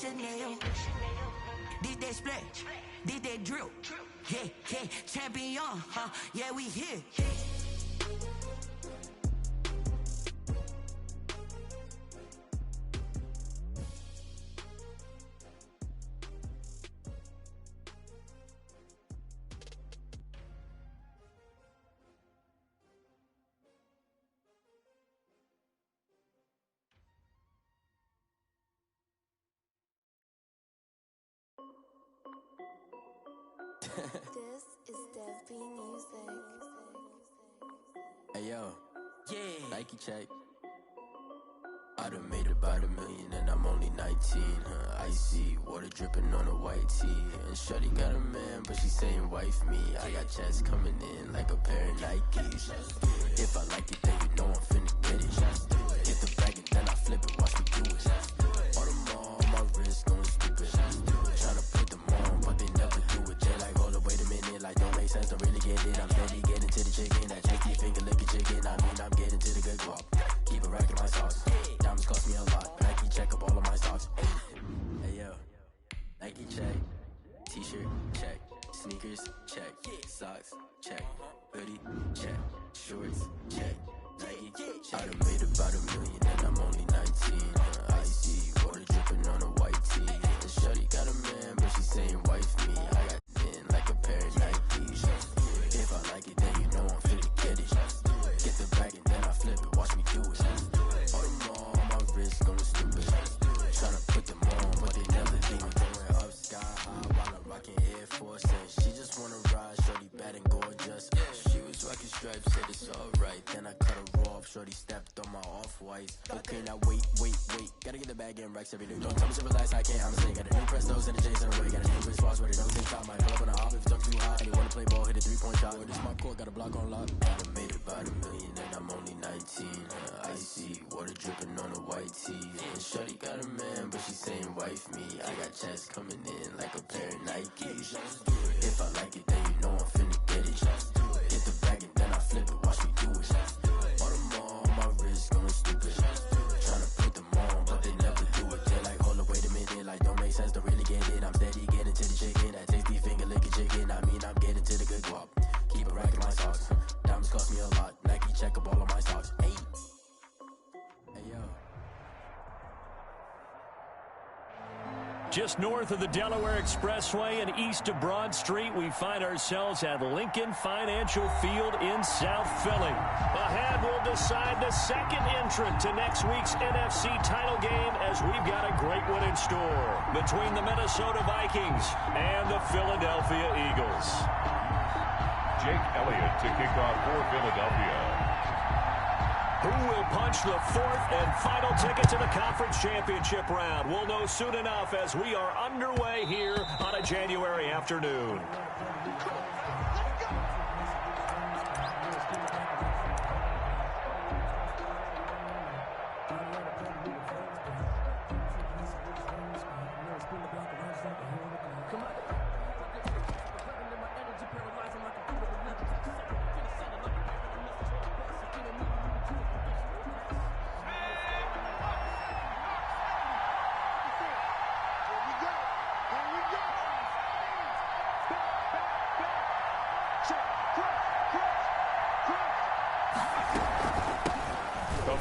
Chanel. This that splash, this that drill. Yeah, yeah, champion, huh? Yeah, we here. This is Dev B Music. Hey yo, Yeah. Nike check. I done made about $1 million and I'm only 19. Icy water dripping on a white tee. And shorty got a man, but she saying wife me. I got checks coming in like a pair of Nikes. If I like it, then you know I'm finna get it. Get the bag and then I flip it, watch me do it. All on my wrist going stupid. Tryna put them on, but they never do it. They like, hold up, wait a minute, like don't make sense, don't really get it. I'm steady getting to the chicken, that tasty finger licking chicken. I mean, I'm getting to the good guap. Keep a rack in my sauce. Diamonds cost me a lot. Nike check up all of my stocks. Hey yo, Nike check. T-shirt check. Sneakers check. Socks check. Hoodie check. Shorts check. Nike check. I done made about $1 million and I'm only 19. Icy water dripping on a white tee. And shorty got a man, but she saying wife me. I got in like a pair of Nikes. If I like it, then you know I'm finna get it. Get the bag and then I flip it. Watch me do it. All on my wrist going stupid. Tryna put them on, but they never do it. Going up sky high while I'm rocking Air Force. And she just wanna ride, shorty bad and gorgeous. She was rocking stripes, said it's alright. Then I cut her off, shorty stepped on my off-whites. Okay, now wait. Gotta get the bag and racks every day. Don't tell me to relax, I can't, I'm saying. Got a new Prestos and a J's in a way. Got a new wrist watch, but it don't take time. Might pull up on a hop if it's up too high. And you wanna play ball, hit a three-point shot. With this my court, got a block on lock. I done made about $1 million and I'm only 19. Icy water dripping on a white tee. And shorty got a man, but she saying wife me. I got checks coming in like a pair of Nikes. If I like it, then you know I'm finna get it. Get the bag and then I flip it, watch me do it. All on my wrist going stupid. Tryna put them on, but they never do it. They're like, hold up, wait a minute, like don't make sense, don't really get it. I'm steady getting to the chicken, that tasty finger licking chicken. I mean, I'm getting to the good guap. Keep a rack in my socks. Diamonds cost me a lot. Nike check up all of my stocks. Hey yo. Just north of the Delaware Expressway and east of Broad Street, we find ourselves at Lincoln Financial Field in South Philly. Ahead, we'll decide the second entrant to next week's NFC title game as we've got a great one in store between the Minnesota Vikings and the Philadelphia Eagles. Jake Elliott to kick off for Philadelphia. Who will punch the fourth and final ticket to the conference championship round? We'll know soon enough as we are underway here on a January afternoon.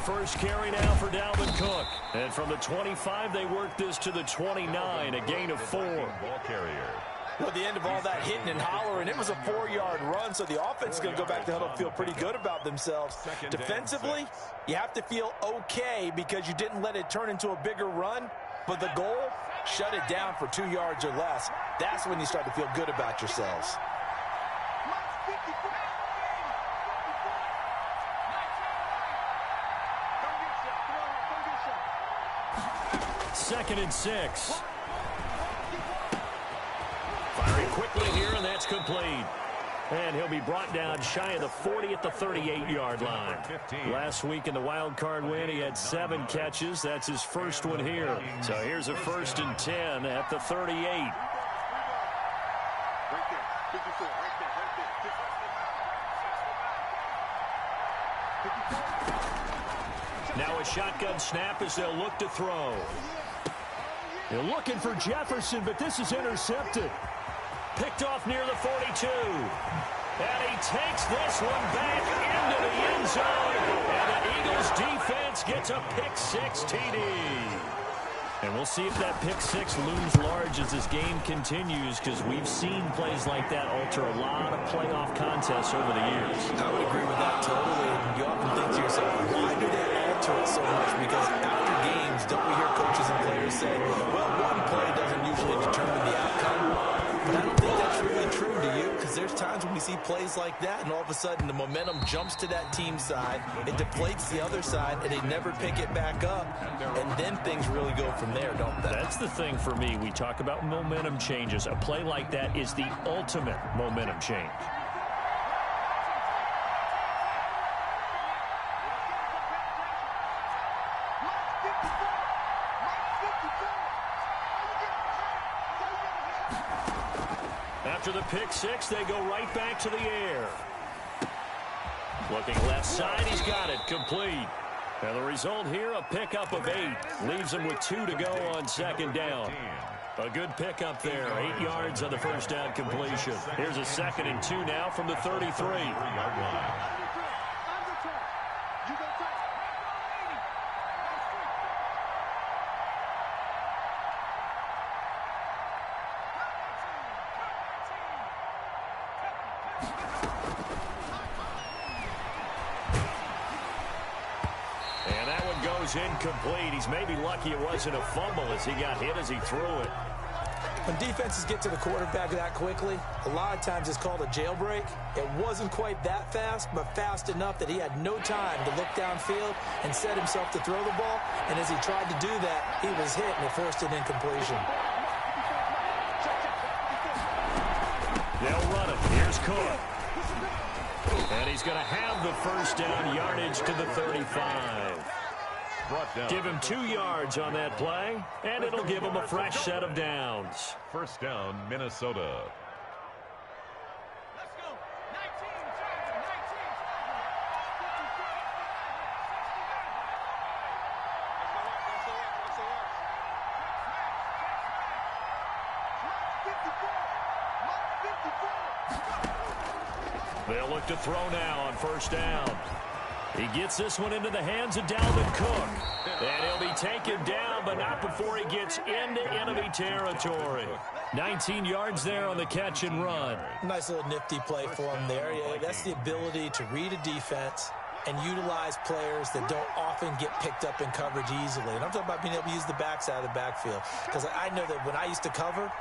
First carry now for Dalvin Cook. And from the 25, they work this to the 29, a gain of 4. Ball carrier. Well, at the end of all that hitting and hollering, it was a 4-yard run, so the offense is going to go back to huddle and feel pretty good about themselves. Defensively, you have to feel okay because you didn't let it turn into a bigger run, but the goal, shut it down for 2 yards or less. That's when you start to feel good about yourselves. Second and 6. Firing quickly here, and that's complete. And he'll be brought down shy of the 40 at the 38-yard line. Last week in the wild card win, he had 7 catches. That's his first one here. So here's a 1st and 10 at the 38. Now a shotgun snap as they'll look to throw. They're looking for Jefferson, but this is intercepted. Picked off near the 42. And he takes this one back into the end zone. And the Eagles defense gets a pick-6 TD. And we'll see if that pick-6 looms large as this game continues, because we've seen plays like that alter a lot of playoff contests over the years. I would agree with that totally. You often think to yourself, why do they alter it so much? Because after games, don't we hear coaches and players say, well, one play doesn't usually determine the outcome. But I don't think that's really true, do you? Because there's times when we see plays like that, and all of a sudden the momentum jumps to that team side, it deflates the other side, and they never pick it back up, and then things really go from there, don't they? That's the thing for me. We talk about momentum changes. A play like that is the ultimate momentum change. After the pick-6, they go right back to the air. Looking left side, he's got it, complete. And the result here, a pickup of 8. Leaves him with 2 to go on second down. A good pickup there, 8 yards on the first down completion. Here's a 2nd and 2 now from the 33. Incomplete. He's maybe lucky it wasn't a fumble as he got hit as he threw it. When defenses get to the quarterback that quickly, a lot of times it's called a jailbreak. It wasn't quite that fast, but fast enough that he had no time to look downfield and set himself to throw the ball. And as he tried to do that, he was hit and it forced an incompletion. They'll run it. Here's Cook. And he's going to have the first down, yardage to the 35. Give him 2 yards on that play, and it'll give him a fresh set of downs. First down, Minnesota. Let's go. 19, 19. They'll look to throw now on first down. He gets this one into the hands of Dalvin Cook. And he'll be taken down, but not before he gets into enemy territory. 19 yards there on the catch and run. Nice little nifty play for him there. Yeah, that's the ability to read a defense and utilize players that don't often get picked up in coverage easily. And I'm talking about being able to use the backside of the backfield. Because I know that when I used to cover,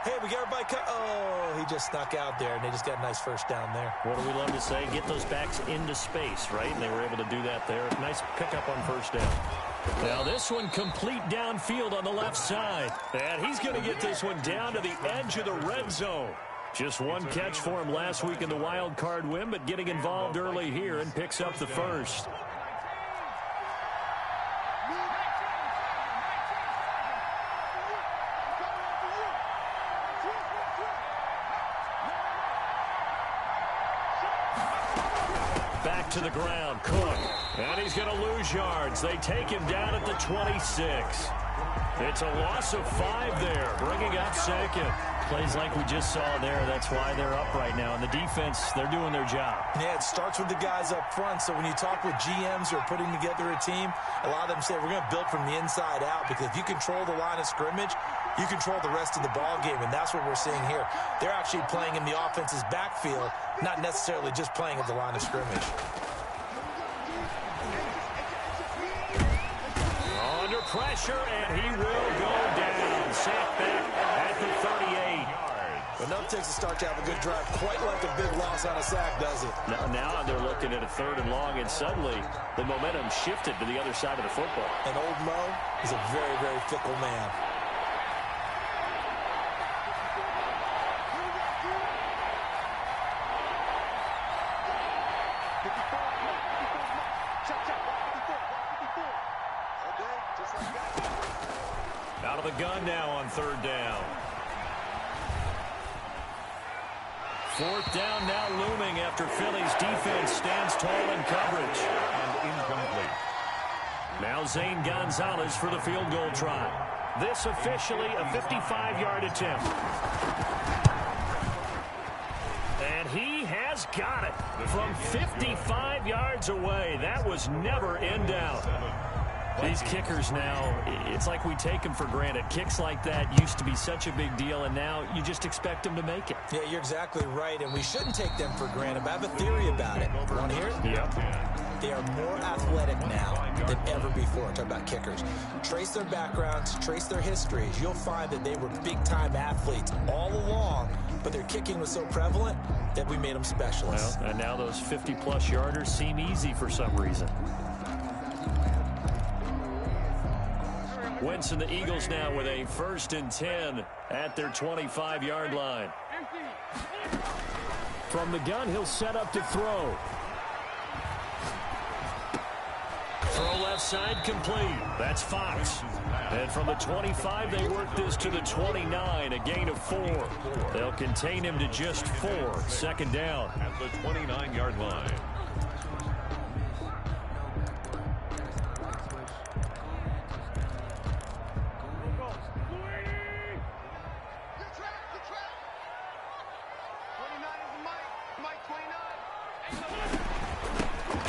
hey, we got everybody cut. Oh, he just snuck out there, and they just got a nice first down there. What do we love to say? Get those backs into space, right? And they were able to do that there. Nice pickup on first down. Now this one complete downfield on the left side. And he's going to get this one down to the edge of the red zone. Just one catch for him last week in the wild card win, but getting involved early here and picks up the first. Back to the ground, Cook. And he's going to lose yards. They take him down at the 26. It's a loss of 5 there, bringing up second. Plays like we just saw there. That's why they're up right now. And the defense, they're doing their job. Yeah, it starts with the guys up front. So when you talk with GMs who are putting together a team, a lot of them say we're going to build from the inside out, because if you control the line of scrimmage, you control the rest of the ball game, and that's what we're seeing here. They're actually playing in the offense's backfield, not necessarily just playing at the line of scrimmage. Under pressure, and he will go down. Sacked back at the 38. Enough takes a start to have a good drive. Quite like a big loss on a sack, does it? Now they're looking at a 3rd and long, and suddenly the momentum shifted to the other side of the football. And old Mo is a very, very fickle man. Out of the gun now on 3rd down. 4th down now looming after Philly's defense stands tall in coverage. And incomplete. Now Zane Gonzalez for the field goal try. This officially a 55-yard attempt. And he has got it from 55 yards away. That was never in doubt. These kickers now, it's like we take them for granted. Kicks like that used to be such a big deal, and now you just expect them to make it. Yeah, you're exactly right, and we shouldn't take them for granted. But I have a theory about it. Want to hear it? Yep. They are more athletic now than ever before. I'm talking about kickers. Trace their backgrounds, trace their histories. You'll find that they were big-time athletes all along, but their kicking was so prevalent that we made them specialists. Well, and now those 50-plus yarders seem easy for some reason. Wentz and the Eagles now with a 1st and 10 at their 25-yard line. From the gun, he'll set up to throw. Throw left side complete. That's Fox. And from the 25, they work this to the 29, a gain of 4. They'll contain him to just 4. 2nd down. At the 29-yard line.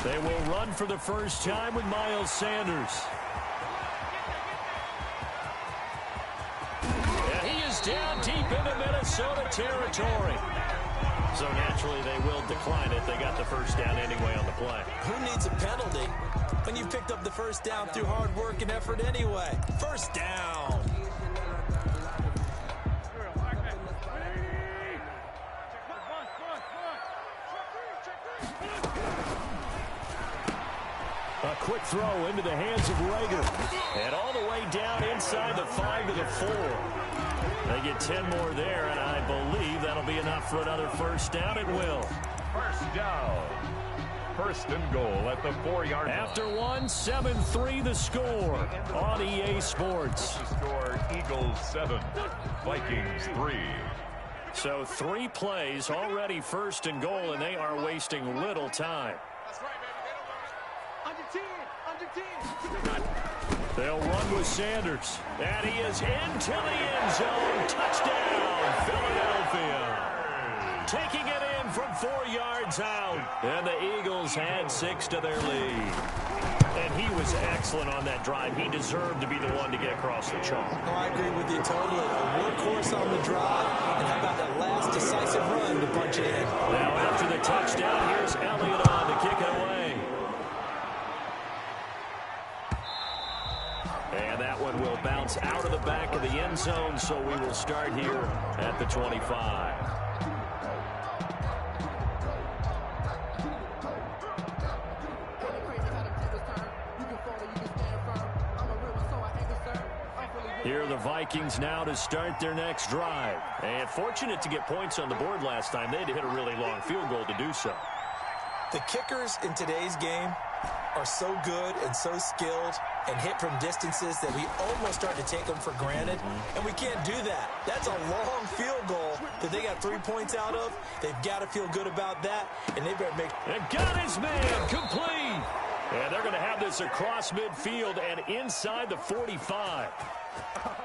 They will run for the first time with Miles Sanders. And he is down deep into Minnesota territory. So naturally they will decline it. They got the first down anyway on the play. Who needs a penalty when you picked up the first down through hard work and effort anyway? First down. A quick throw into the hands of Rager. And all the way down inside the 5 to the 4. They get 10 more there, and I believe that'll be enough for another first down. It will. First down. 1st and goal at the 4-yard line. After one, 7-3 the score on EA Sports. The score, Eagles 7, Vikings 3. So 3 plays already 1st and goal, and they are wasting little time. They'll run with Sanders. And he is into the end zone. Touchdown, Philadelphia. Taking it in from 4 yards out. And the Eagles had 6 to their lead. And he was excellent on that drive. He deserved to be the one to get across the chalk. Oh, I agree with you totally. A workhorse on the drive. And how about that last decisive run to punch it in? Now after the touchdown, here's Elliott on to kick it away. And that one will bounce out of the back of the end zone, so we will start here at the 25. Here are the Vikings now to start their next drive. And fortunate to get points on the board last time. They had to hit a really long field goal to do so. The kickers in today's game are so good and so skilled and hit from distances that we almost start to take them for granted, and we can't do that. That's a long field goal that they got 3 points out of. They've got to feel good about that, and they better make... And got his man complete. And they're going to have this across midfield and inside the 45.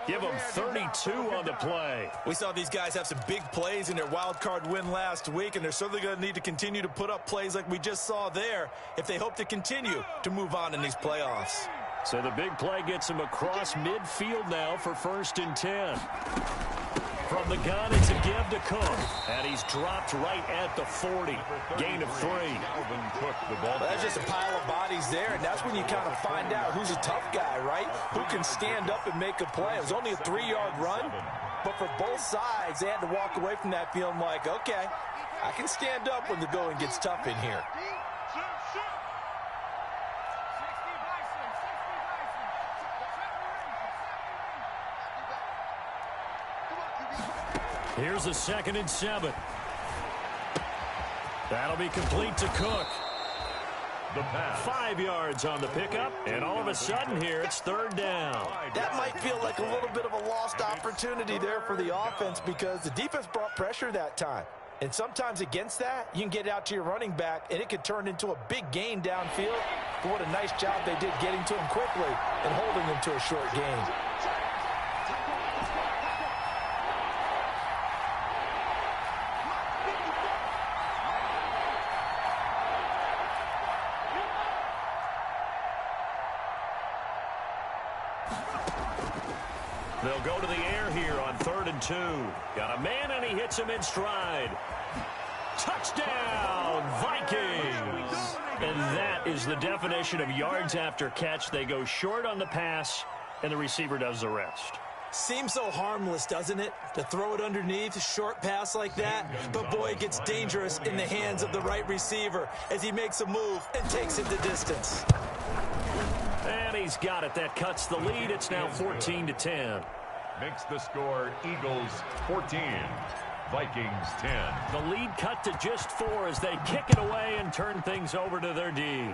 Give them 32 on the play. We saw these guys have some big plays in their wild card win last week, and they're certainly going to need to continue to put up plays like we just saw there if they hope to continue to move on in these playoffs. So the big play gets them across midfield now for 1st and 10. From the gun, it's a give to Cook. And he's dropped right at the 40. Gain of 3. That's just a pile of bodies there, and that's when you kind of find out who's a tough guy, right? Who can stand up and make a play. It was only a 3-yard run, but for both sides, they had to walk away from that feeling like, okay, I can stand up when the going gets tough in here. Here's a 2nd and 7. That'll be complete to Cook. The pass. 5 yards on the pickup, and all of a sudden here it's 3rd down. That might feel like a little bit of a lost opportunity there for the offense because the defense brought pressure that time. And sometimes against that, you can get out to your running back, and it could turn into a big gain downfield. But what a nice job they did getting to him quickly and holding him to a short gain. They'll go to the air here on 3rd and 2. Got a man, and he hits him in stride. Touchdown, Vikings! And that is the definition of yards after catch. They go short on the pass, and the receiver does the rest. Seems so harmless, doesn't it? To throw it underneath, a short pass like that. But, boy, it gets dangerous in the hands of the right receiver as he makes a move and takes it the distance. And he's got it. That cuts the lead. It's now 14-10. Makes the score Eagles 14, Vikings 10. The lead cut to just 4 as they kick it away and turn things over to their D.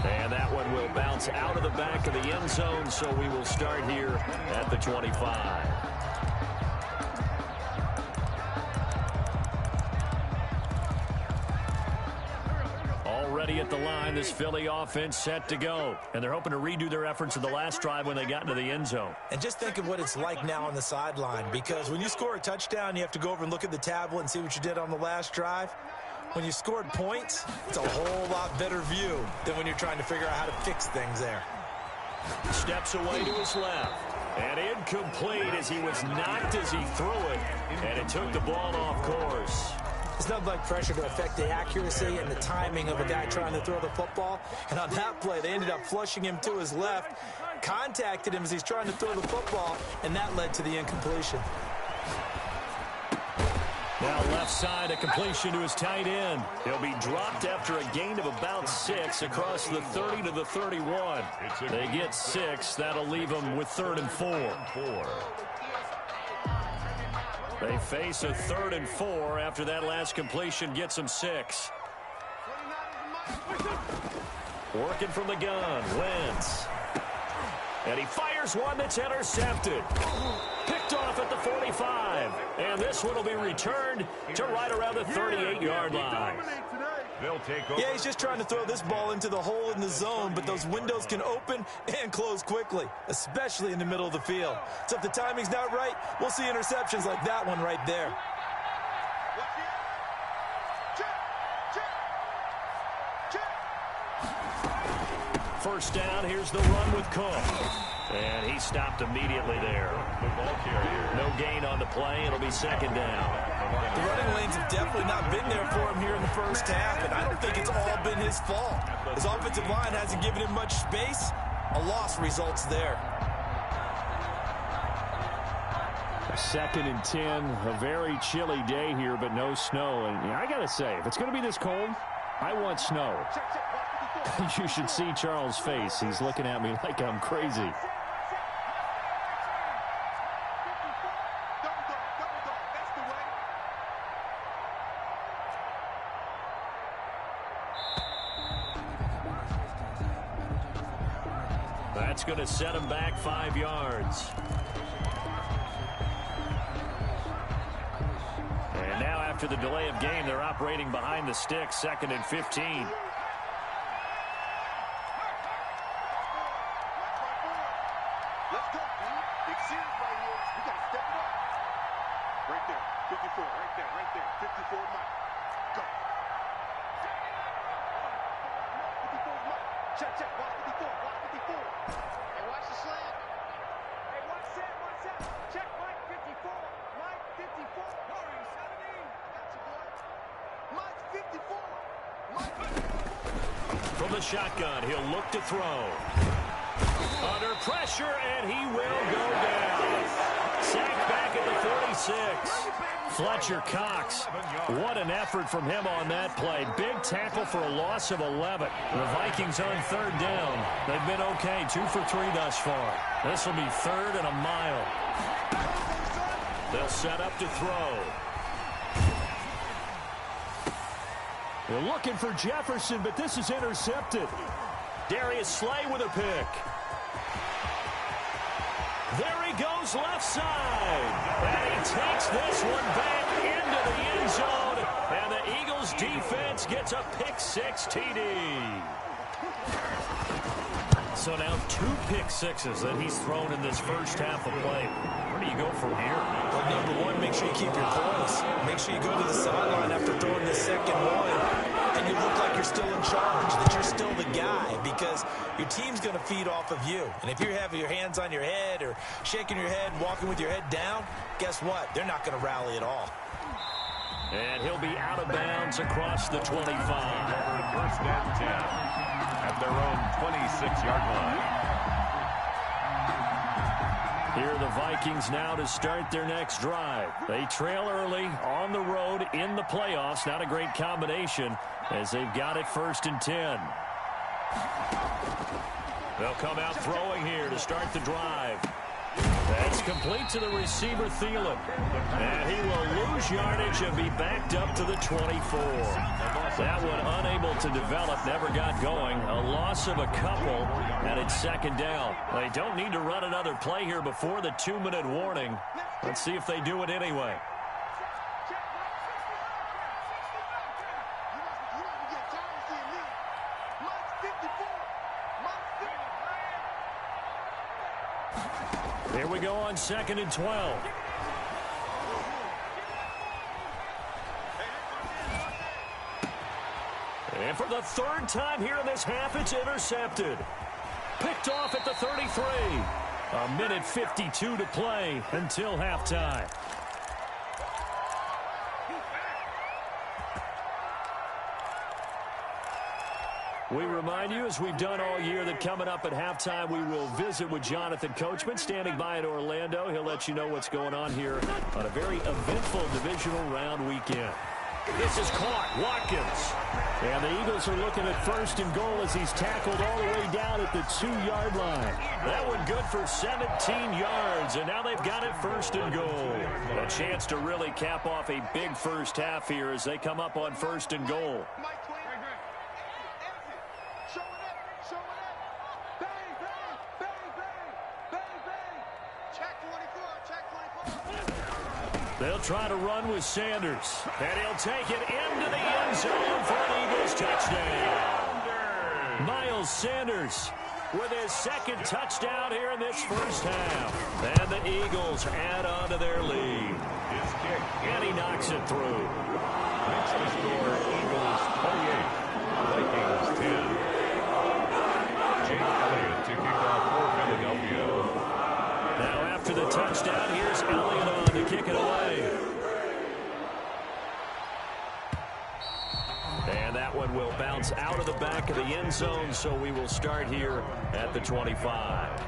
And that one will bounce out of the back of the end zone, so we will start here at the 25. Already at the line, this Philly offense set to go. And they're hoping to redo their efforts in the last drive when they got into the end zone. And just think of what it's like now on the sideline, because when you score a touchdown, you have to go over and look at the tablet and see what you did on the last drive. When you scored points, it's a whole lot better view than when you're trying to figure out how to fix things there. Steps away to his left. And incomplete as he was knocked as he threw it. And it took the ball off course. It's nothing like pressure to affect the accuracy and the timing of a guy trying to throw the football. And on that play, they ended up flushing him to his left, contacted him as he's trying to throw the football, and that led to the incompletion. Now left side, a completion to his tight end. He'll be dropped after a gain of about 6 across the 30 to the 31. They get 6. That'll leave them with 3rd and 4. They face a 3rd and 4 after that last completion gets them 6. Working from the gun, Wentz. And he fires one that's intercepted. Picked off at the 45. And this one will be returned to right around the 38-yard line. They'll take over. Yeah, he's just trying to throw this ball into the hole in the zone, but those windows can open and close quickly, especially in the middle of the field. So if the timing's not right, we'll see interceptions like that one right there. First down, here's the run with Cook. And he stopped immediately there. No gain on the play. It'll be 2nd down. The running lanes have definitely not been there for him here in the first half, and I don't think it's all been his fault. His offensive line hasn't given him much space. A loss results there. 2nd and 10, a very chilly day here, but no snow. And I got to say, if it's going to be this cold, I want snow. You should see Charles' face. He's looking at me like I'm crazy. That's going to set him back 5 yards. And now after the delay of game, they're operating behind the sticks, 2nd and 15. Let's go, dude. Big series right here. We got to step it up. Right there. 54. Right there. Right there. 54 Mike. Go. 54 Mike. Check, check. Watch 54. Watch 54. Hey, watch the slant. Hey, watch that. Watch that. Check Mike 54. Mike 54. Hurry, 17. Got you, boy. Mike 54. Mike 54. From the shotgun, he'll look to throw. Under pressure, and he will go down. Sacked back at the 46. Fletcher Cox. What an effort from him on that play. Big tackle for a loss of 11. The Vikings on 3rd down. They've been okay, 2 for 3 thus far. This will be 3rd and a mile. They'll set up to throw. They're looking for Jefferson, but this is intercepted. Darius Slay with a pick. There he goes left side. And he takes this one back into the end zone. And the Eagles defense gets a pick-6 TD. So now 2 pick-6s that he's thrown in this first half of play. Where do you go from here? Well, number one, make sure you keep your poise. Make sure you go to the sideline after throwing the second one and you look like you're still in charge, that you're still the guy, because your team's going to feed off of you. And if you're having your hands on your head or shaking your head, walking with your head down, guess what? They're not going to rally at all. And he'll be out of bounds across the 25. First and 10 at their own 26-yard line. Here are the Vikings now to start their next drive. They trail early on the road in the playoffs. Not a great combination as they've got it 1st and 10. They'll come out throwing here to start the drive. That's complete to the receiver, Thielen. And he will lose yardage and be backed up to the 24. That one unable to develop, never got going. A loss of a couple, and it's 2nd down. They don't need to run another play here before the 2-minute warning. Let's see if they do it anyway. Here we go on 2nd and 12. And for the 3rd time here in this half, it's intercepted. Picked off at the 33. A minute 52 to play until halftime. We remind you, as we've done all year, that coming up at halftime, we will visit with Jonathan Coachman, standing by in Orlando. He'll let you know what's going on here on a very eventful divisional round weekend. This is caught. Watkins. And the Eagles are looking at 1st and goal as he's tackled all the way down at the 2-yard line. That one good for 17 yards, and now they've got it 1st and goal. A chance to really cap off a big first half here as they come up on 1st and goal. They'll try to run with Sanders, and he'll take it into the end zone for an Eagles touchdown. Miles Sanders with his 2nd touchdown here in this first half. And the Eagles add on to their lead. His kick. And he knocks it through. Makes the score Eagles 28, Vikings 10. Jake Elliott to kick off for Philadelphia. Now after the touchdown, here's Elliott on to kick it away. And that one will bounce out of the back of the end zone, so we will start here at the 25.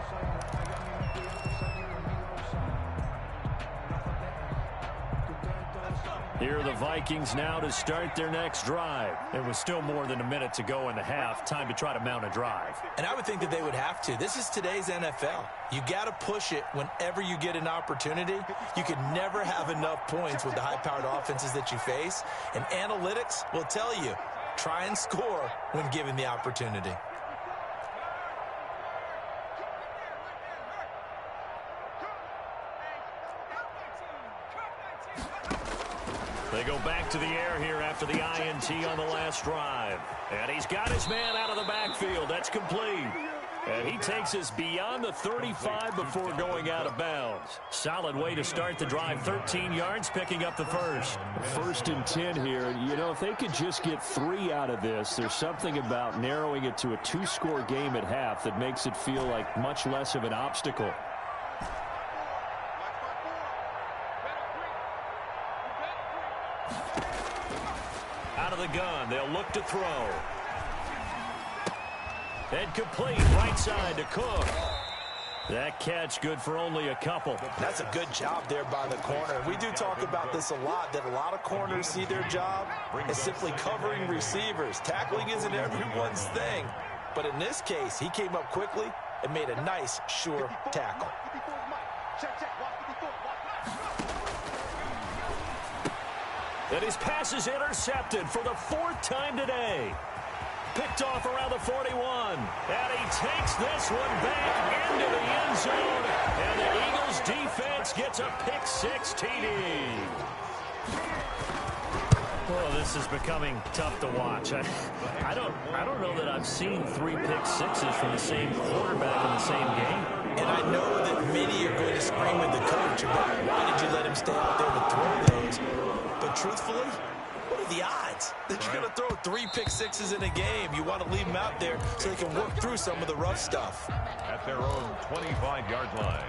Here are the Vikings now to start their next drive. There was still more than a minute to go in the half. Time to try to mount a drive. And I would think that they would have to. This is today's NFL. You got to push it whenever you get an opportunity. You can never have enough points with the high-powered offenses that you face. And analytics will tell you, try and score when given the opportunity. They go back to the air here after the INT on the last drive. And he's got his man out of the backfield. That's complete. And he takes us beyond the 35 before going out of bounds. Solid way to start the drive. 13 yards, picking up the first. 1st and 10 here. You know, if they could just get 3 out of this, there's something about narrowing it to a 2-score game at half that makes it feel like much less of an obstacle. Out of the gun, they'll look to throw. And complete, right side to Cook. That catch good for only a couple. That's a good job there by the corner. We do talk about this a lot, that a lot of corners see their job as simply covering receivers. Tackling isn't everyone's thing. But in this case, he came up quickly and made a nice, sure tackle. And his pass is intercepted for the 4th time today. Picked off around the 41. And he takes this one back into the end zone. And the Eagles defense gets a pick-6 TD. Well, this is becoming tough to watch. I don't know that I've seen 3 pick-6s from the same quarterback in the same game. And I know that many are going to scream at the coach about why did you let him stay out there to throw those. But truthfully, What are the odds that you're going to throw 3 pick-sixes in a game? You want to leave them out there so they can work through some of the rough stuff. At their own 25-yard line.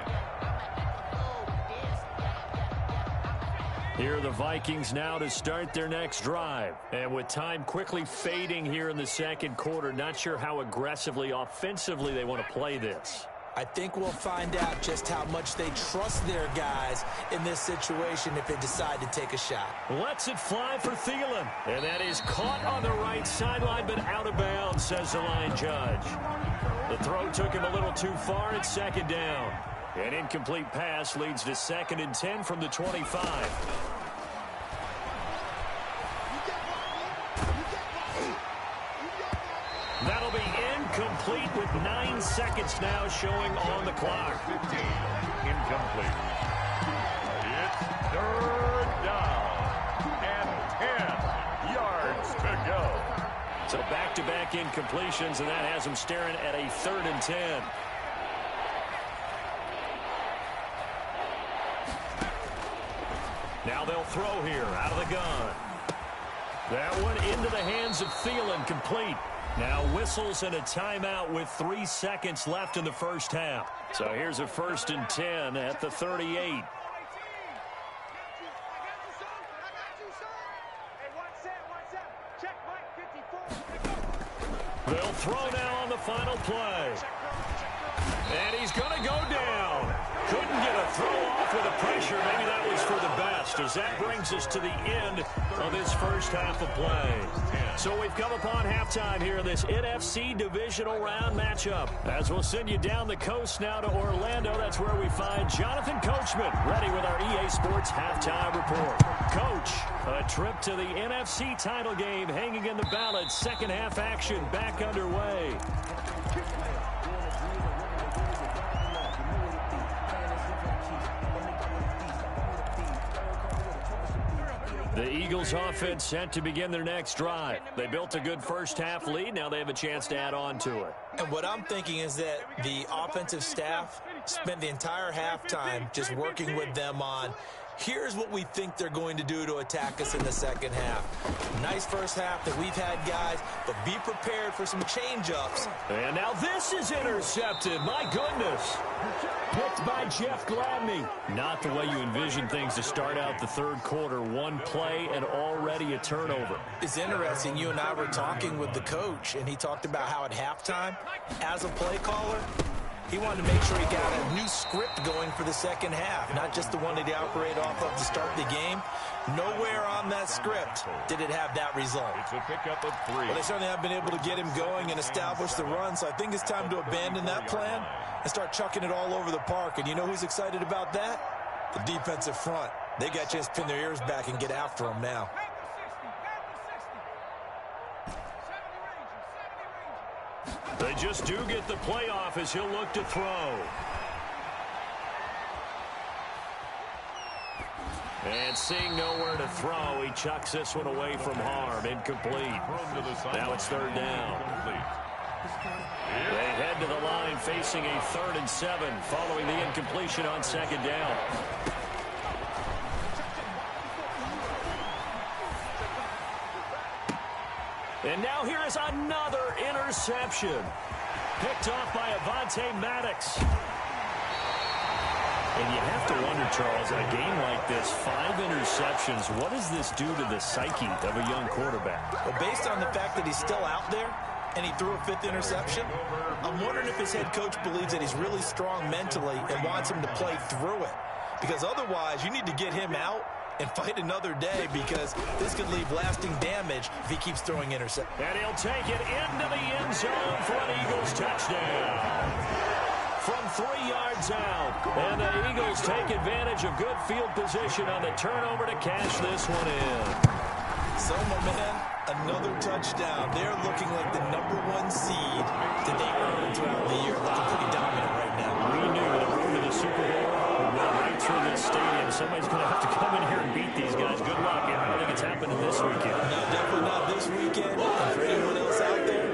Here are the Vikings now to start their next drive. And with time quickly fading here in the second quarter, not sure how aggressively, offensively they want to play this. I think we'll find out just how much they trust their guys in this situation if they decide to take a shot. Lets it fly for Thielen. And that is caught on the right sideline, but out of bounds, says the line judge. The throw took him a little too far. It's second down. An incomplete pass leads to 2nd and 10 from the 25. That'll be incomplete with 9 seconds now showing on the clock. 15, incomplete. It's 3rd down and 10 yards to go. So back-to-back incompletions, and that has them staring at a 3rd and 10. Now they'll throw here out of the gun. That one into the hands of Thielen, complete. Now whistles and a timeout with 3 seconds left in the first half. So here's a 1st and 10 at the 38. They'll throw now on the final play. And he's going to go down. Couldn't get a throw off with the pressure. Maybe that was for the best, as that brings us to the end of this first half of play. So we've come upon halftime here in this NFC divisional round matchup. As we'll send you down the coast now to Orlando, that's where we find Jonathan Coachman, ready with our EA Sports halftime report. Coach, a trip to the NFC title game hanging in the balance. Second half action back underway. The Eagles offense set to begin their next drive. They built a good first half lead. Now they have a chance to add on to it. And what I'm thinking is that the offensive staff spent the entire halftime just working with them on, here's what we think they're going to do to attack us in the second half. Nice first half that we've had, guys, but be prepared for some change-ups. And now this is intercepted. My goodness. Picked by Jeff Gladney. Not the way you envision things to start out the third quarter. One play and already a turnover. It's interesting. You and I were talking with the coach, and he talked about how at halftime, as a play caller, he wanted to make sure he got a new script going for the second half, not just the one that he operated off of to start the game. Nowhere on that script did it have that result. It's a pickup of 3. Well, they certainly have been able to get him going and establish the run, so I think it's time to abandon that plan and start chucking it all over the park. And you know who's excited about that? The defensive front. They got a chance to pin their ears back and get after him now. They just do get the playoff as he'll look to throw. And seeing nowhere to throw, he chucks this one away from harm. Incomplete. Now it's 3rd down. They head to the line facing a 3rd and 7 following the incompletion on 2nd down. And now here is another interception. Picked off by Avonte Maddox. And you have to wonder, Charles, in a game like this, 5 interceptions, what does this do to the psyche of a young quarterback? Well, based on the fact that he's still out there and he threw a 5th interception, I'm wondering if his head coach believes that he's really strong mentally and wants him to play through it. Because otherwise, you need to get him out and fight another day, because this could leave lasting damage if he keeps throwing interceptions. And he'll take it into the end zone for an Eagles touchdown. From 3 yards out. And the Eagles take advantage of good field position on the turnover to cash this one in. So, my man, another touchdown. They're looking like the #1 seed that they earned throughout the year. Looking pretty dominant right now. We knew the road to the Super Bowl would run right through this stadium. Somebody's going to have to come in here and beat these guys. Good luck. I don't think it's happening this weekend. No, definitely not this weekend. And for anyone else out there,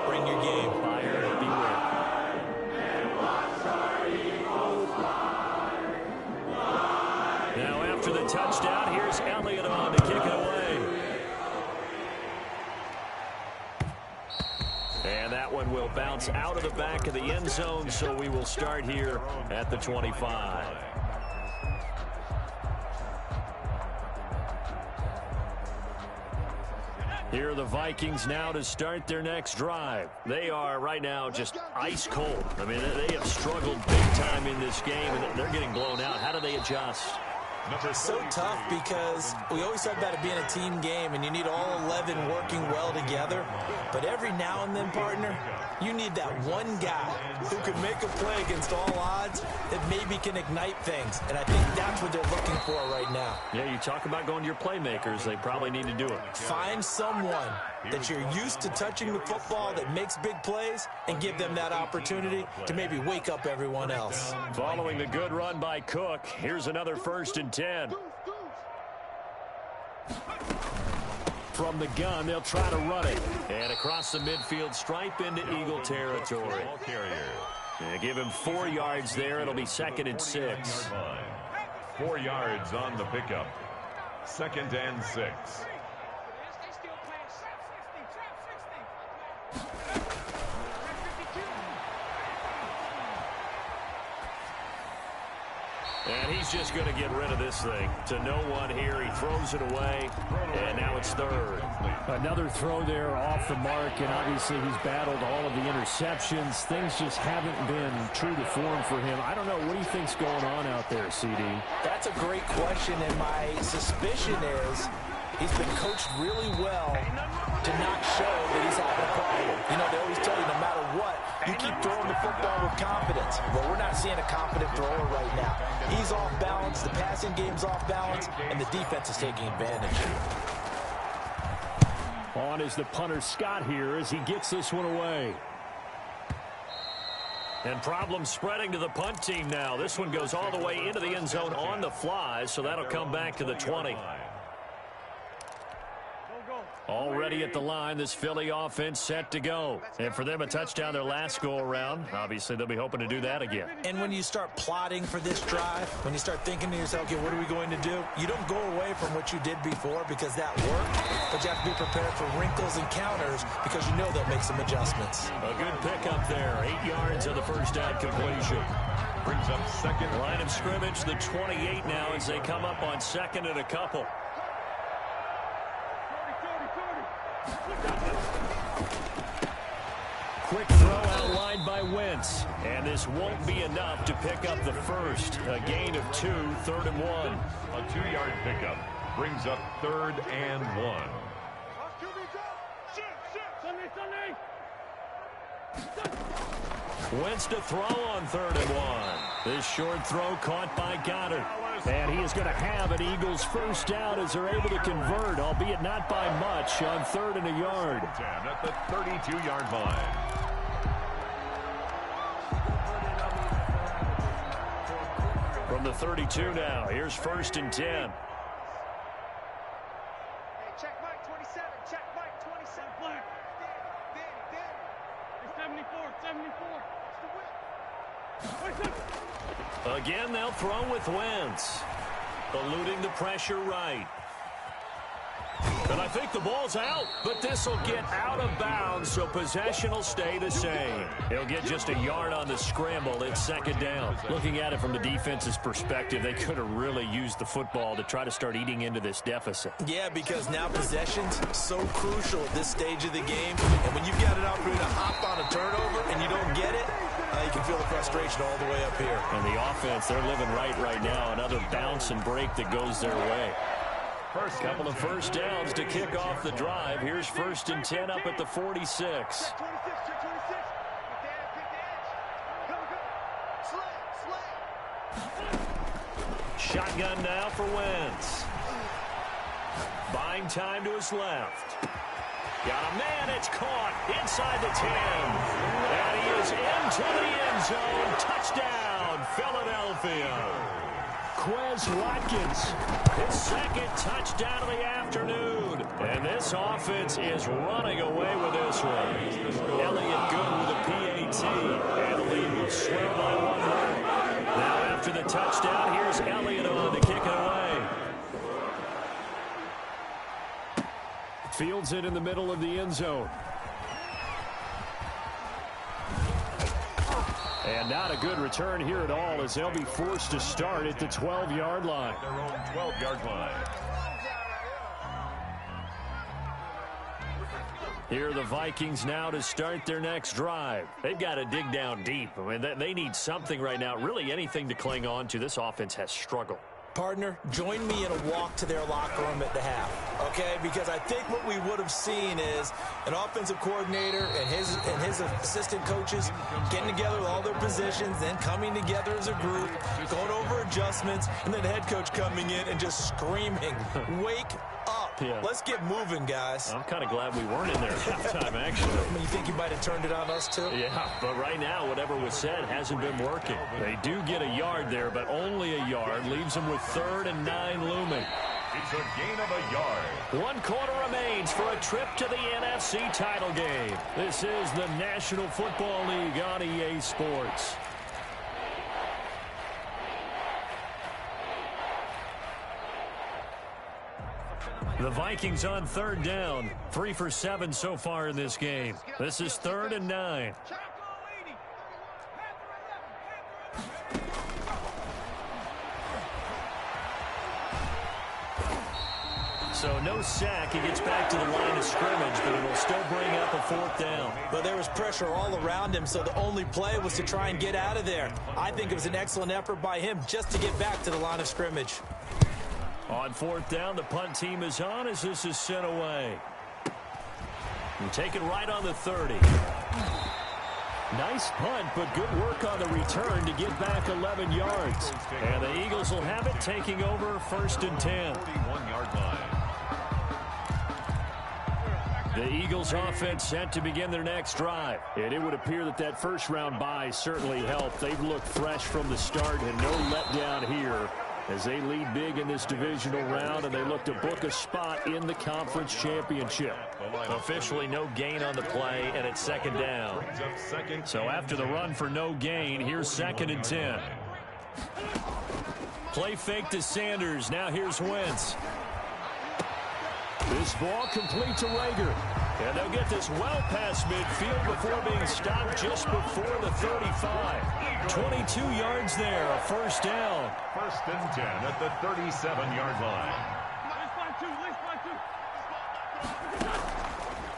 bring your game. Fire and beware. Now after the touchdown, here's Elliott on to kick it away. one will bounce out of the back of the end zone, so we will start here at the 25. Here are the Vikings now to start their next drive. They are right now just ice cold. I mean, they have struggled big time in this game, and they're getting blown out. How do they adjust? So tough because we always talk about it being a team game, and you need all 11 working well together. But every now and then, partner, you need that one guy who can make a play against all odds that maybe can ignite things. And I think that's what they're looking for right now. Yeah, you talk about going to your playmakers. They probably need to do it. Find someone that you're used to touching the football that makes big plays and give them that opportunity to maybe wake up everyone else. Following the good run by Cook, here's another 1st and 10. From the gun, they'll try to run it. And across the midfield stripe into Eagle territory. Yeah, give him 4 yards there. It'll be 2nd and 6. 4 yards on the pickup. 2nd and 6. And he's just going to get rid of this thing to no one here. He throws it away, and now it's 3rd. Another throw there off the mark, and obviously he's battled all of the interceptions. Things just haven't been true to form for him. I don't know. What do you think's going on out there, CD? That's a great question, and my suspicion is he's been coached really well to not show that he's having a problem. You know, they always tell you no matter what, you keep throwing the football with confidence. Well, we're not seeing a confident thrower right now. He's off balance, the passing game's off balance, and the defense is taking advantage. On is the punter Scott here as he gets this one away. And problems spreading to the punt team now. This one goes all the way into the end zone on the fly, so that'll come back to the 20. Already at the line, this Philly offense set to go. And for them, a touchdown their last go-around. Obviously, they'll be hoping to do that again. And when you start plotting for this drive, when you start thinking to yourself, okay, what are we going to do? You don't go away from what you did before because that worked, but you have to be prepared for wrinkles and counters because you know they'll make some adjustments. A good pickup there. 8 yards of the first down completion. Brings up 2nd. Line of scrimmage, the 28 now as they come up on 2nd and a couple. Quick throw outlined by Wentz. And this won't be enough to pick up the first. A gain of 2, 3rd and 1. A 2-yard pickup brings up 3rd and 1. Wentz to throw on 3rd and 1. This short throw caught by Goddard. And he is going to have an Eagles first down as they're able to convert, albeit not by much, on 3rd and a yard. 10 at the 32-yard line. From the 32 now, here's 1st and 10. Hey, check Mike 27. Check Mike 27. Danny. 74. Again, they'll throw with Wentz. Eluding the pressure right. And I think the ball's out, but this will get out of bounds, so possession will stay the same. He'll get just a yard on the scramble. It's 2nd down. Looking at it from the defense's perspective, they could have really used the football to try to start eating into this deficit. Yeah, because now possession's so crucial at this stage of the game. And when you've got an opportunity to hop on a turnover and you don't get it, you can feel the frustration all the way up here. And the offense, they're living right now. Another bounce and break that goes their way. First couple of first downs to kick off the drive. Here's 1st and 10 up at the 46. Shotgun now for Wentz. Buying time to his left. Got a man, it's caught inside the 10. And he is into the end zone. Touchdown, Philadelphia. Quez Watkins. His 2nd touchdown of the afternoon. And this offense is running away with this one. Elliott good with a PAT. And the lead will swing by 1 more. Now after the touchdown, here's Elliott on to kick it away. Fields it in the middle of the end zone. And not a good return here at all, as they'll be forced to start at the 12-yard line. Their own 12-yard line. Here are the Vikings now to start their next drive. They've got to dig down deep. I mean, they need something right now, really anything to cling on to. This offense has struggled. Partner, join me in a walk to their locker room at the half, okay? Because I think what we would have seen is an offensive coordinator and his assistant coaches getting together with all their positions, then coming together as a group, going over adjustments, and then the head coach coming in and just screaming, "Wake up. Yeah. Let's get moving, guys." I'm kind of glad we weren't in there at halftime, actually. I mean, you think you might have turned it on us, too? Yeah, but right now, whatever was said hasn't been working. They do get a yard there, but only a yard. Leaves them with 3rd and 9 looming. It's a gain of a yard. 1 quarter remains for a trip to the NFC title game. This is the National Football League on EA Sports. The Vikings on 3rd down. 3 for 7 so far in this game. This is 3rd and 9. So no sack. He gets back to the line of scrimmage, but it'll still bring up a 4th down. But there was pressure all around him, so the only play was to try and get out of there. I think it was an excellent effort by him just to get back to the line of scrimmage. On 4th down, the punt team is on as this is sent away. And take it right on the 30. Nice punt, but good work on the return to get back 11 yards. And the Eagles will have it, taking over 1st and 10. 41-yard line. The Eagles offense set to begin their next drive. And it would appear that that first-round bye certainly helped. They've looked fresh from the start and no letdown here as they lead big in this divisional round, and they look to book a spot in the conference championship. Officially no gain on the play, and it's 2nd down. So after the run for no gain, here's 2nd and 10. Play fake to Sanders. Now here's Wentz. This ball complete to Rager. And they'll get this well past midfield before being stopped just before the 35. 22 yards there, a 1st down. 1st and 10 at the 37-yard line.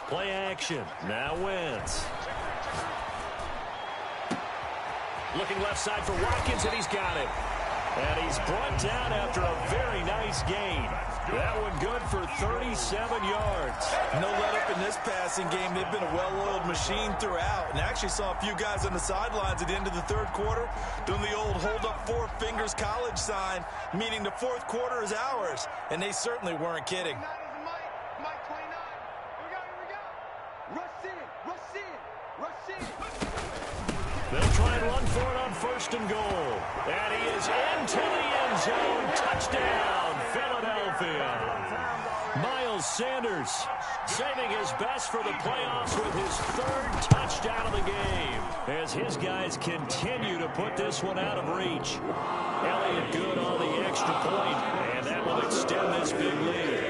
Play action. Now Wentz. Looking left side for Watkins, and he's got it. And he's brought down after a very nice gain. That one good for 37 yards. No let up in this passing game. They've been a well-oiled machine throughout. And actually saw a few guys on the sidelines at the end of the 3rd quarter doing the old hold up 4 fingers college sign, meaning the 4th quarter is ours. And they certainly weren't kidding. They'll try and run for it on 1st and goal. And he is into the end zone. Touchdown, Philadelphia. Miles Sanders saving his best for the playoffs with his 3rd touchdown of the game as his guys continue to put this one out of reach. Elliott good on the extra point, and that will extend this big lead.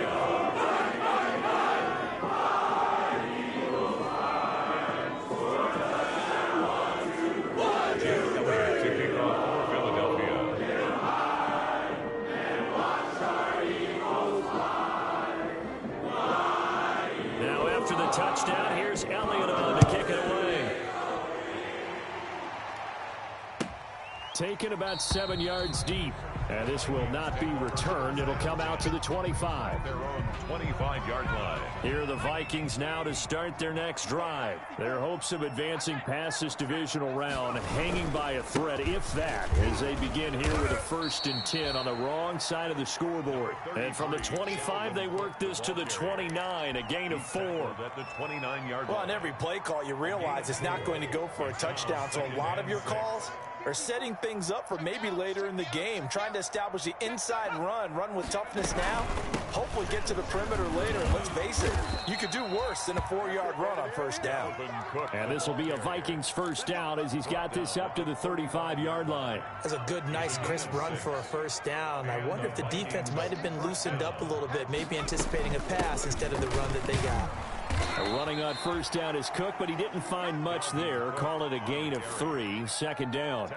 Touchdown. Here's Elliott on to kick it away. Taken about 7 yards deep. And this will not be returned. It'll come out to the 25. Their own 25-yard line. Here are the Vikings now to start their next drive. Their hopes of advancing past this divisional round hanging by a thread, if that, as they begin here with a 1st and 10 on the wrong side of the scoreboard. And from the 25, they work this to the 29, a gain of 4. At the 29-yard line. Well, on every play call, you realize it's not going to go for a touchdown. So a lot of your calls are setting things up for maybe later in the game, trying to establish the inside run with toughness now, hopefully get to the perimeter later, and let's face it, you could do worse than a 4-yard run on 1st down. And this will be a Vikings 1st down as he's got this up to the 35-yard line. That's a good, nice, crisp run for a 1st down. I wonder if the defense might have been loosened up a little bit, maybe anticipating a pass instead of the run that they got. Running on first down is Cook, but he didn't find much there. Call it a gain of 3, second down.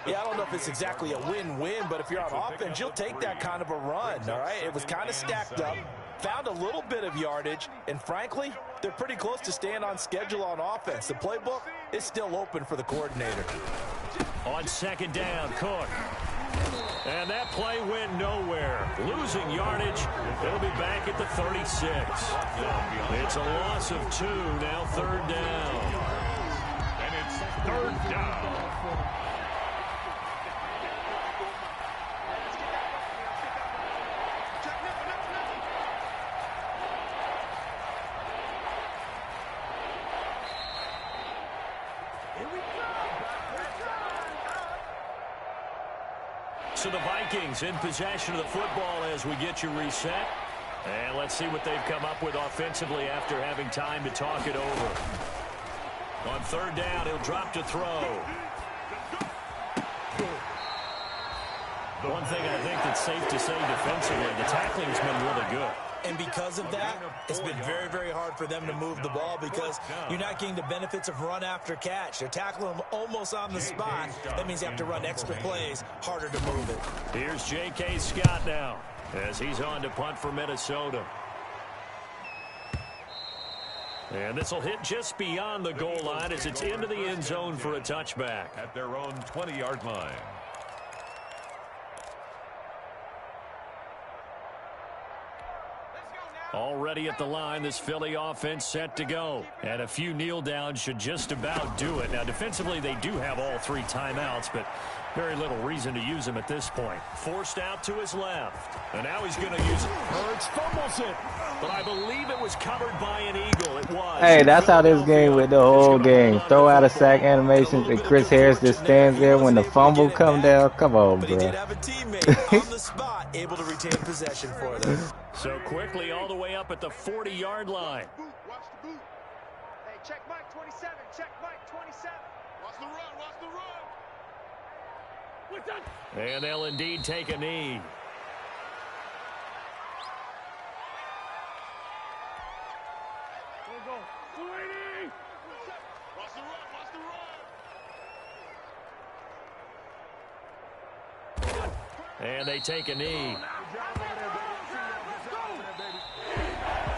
Yeah, I don't know if it's exactly a win-win, but if you're on offense, you'll take that kind of a run, all right? It was kind of stacked up, found a little bit of yardage, and frankly, they're pretty close to staying on schedule on offense. The playbook is still open for the coordinator. On second down, Cook. And that play went nowhere. Losing yardage. It'll be back at the 36. It's a loss of 2, now third down. And it's third down. So the Vikings in possession of the football as we get you reset. And let's see what they've come up with offensively after having time to talk it over. On third down, he'll drop to throw. One thing I think that's safe to say defensively, the tackling's been really good. And because of that, it's been very, very hard for them to move the ball because you're not getting the benefits of run after catch. They're tackling them almost on the spot. That means you have to run extra plays, harder to move it. Here's J.K. Scott now as he's on to punt for Minnesota. And this will hit just beyond the goal line as it's into the end zone for a touchback. At their own 20-yard line. Already at the line, this Philly offense set to go. And a few kneel downs should just about do it. Now, defensively, they do have all 3 timeouts, but very little reason to use them at this point. Forced out to his left. And now he's going to use it. Hurts fumbles it. But I believe it was covered by an Eagle. It was. Hey, that's how this game went the whole game. Throw out a sack animations, and Chris Harris just stands there when the fumble come down. Come on, bro. But he did have a teammate on the spot able to retain possession for them. So quickly all the way up at the 40-yard line. Watch the boot. Hey, check Mike 27. Check Mike 27. Watch the run. Watch the run. And they'll indeed take a knee. Watch the run. Watch the run. And they take a knee.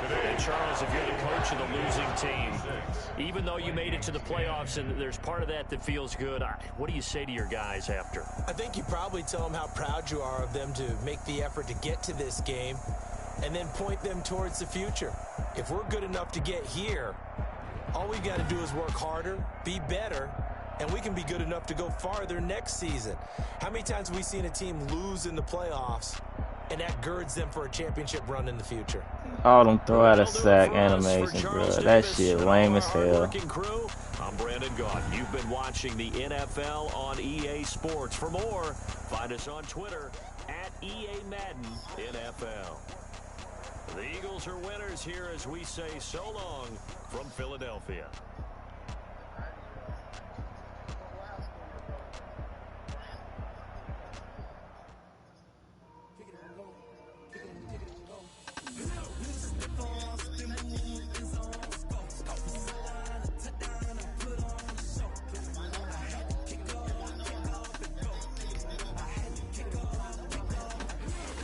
And Charles, if you're the coach of the losing team, even though you made it to the playoffs and there's part of that that feels good, what do you say to your guys after? I think you probably tell them how proud you are of them to make the effort to get to this game and then point them towards the future. If we're good enough to get here, all we got to do is work harder, be better, and we can be good enough to go farther next season. How many times have we seen a team lose in the playoffs, and that girds them for a championship run in the future? All them throw out a sack animations, bro. That shit lame as hell. I'm Brandon Gaudin. You've been watching the NFL on EA Sports. For more, find us on Twitter at EA Madden NFL. The Eagles are winners here as we say so long from Philadelphia.